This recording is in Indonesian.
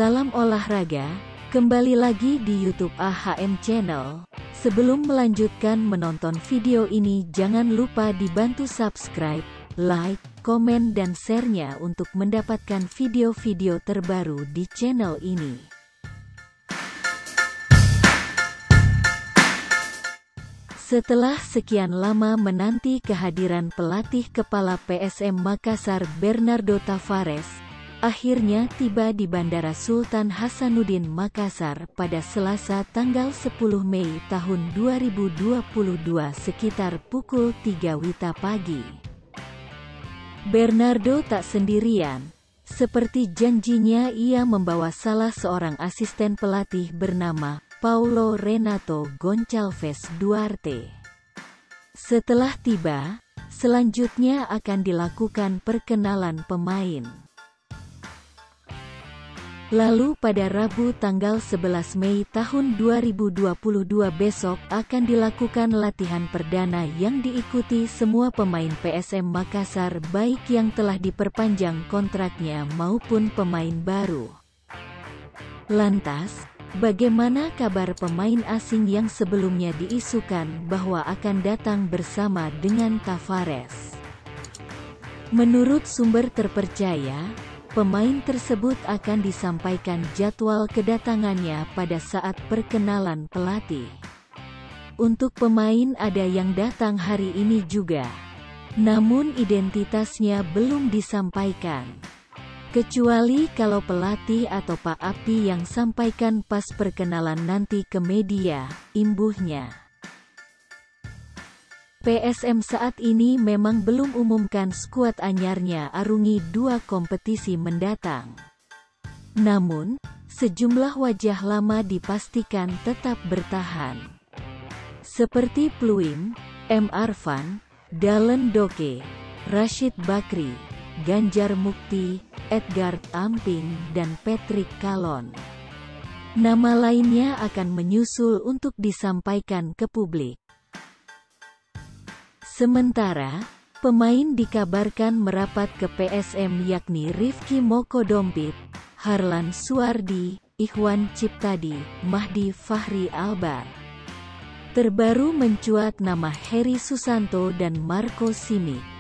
Salam olahraga, kembali lagi di YouTube AHM Channel. Sebelum melanjutkan menonton video ini, jangan lupa dibantu subscribe, like, komen dan share-nya untuk mendapatkan video-video terbaru di channel ini. Setelah sekian lama menanti kehadiran pelatih kepala PSM Makassar Bernardo Tavares, akhirnya tiba di Bandara Sultan Hasanuddin Makassar pada Selasa tanggal 10 Mei tahun 2022 sekitar pukul 3 WITA pagi. Bernardo tak sendirian. Seperti janjinya, ia membawa salah seorang asisten pelatih bernama Paulo Renato Goncalves Duarte. Setelah tiba, selanjutnya akan dilakukan perkenalan pemain. Lalu pada Rabu tanggal 11 Mei tahun 2022 besok akan dilakukan latihan perdana yang diikuti semua pemain PSM Makassar, baik yang telah diperpanjang kontraknya maupun pemain baru. Lantas, bagaimana kabar pemain asing yang sebelumnya diisukan bahwa akan datang bersama dengan Tavares? Menurut sumber terpercaya, pemain tersebut akan disampaikan jadwal kedatangannya pada saat perkenalan pelatih. Untuk pemain ada yang datang hari ini juga, namun identitasnya belum disampaikan. Kecuali kalau pelatih atau Pak Api yang sampaikan pas perkenalan nanti ke media, imbuhnya. PSM saat ini memang belum umumkan skuad anyarnya arungi dua kompetisi mendatang. Namun, sejumlah wajah lama dipastikan tetap bertahan. Seperti Pluim, M. Arfan, Dalen Doke, Rashid Bakri, Ganjar Mukti, Edgar Amping, dan Patrick Kalon. Nama lainnya akan menyusul untuk disampaikan ke publik. Sementara, pemain dikabarkan merapat ke PSM yakni Rifki Moko Dompit, Harlan Suardi, Ikhwan Ciptadi, Mahdi Fahri Albar. Terbaru mencuat nama Heri Susanto dan Marco Simic.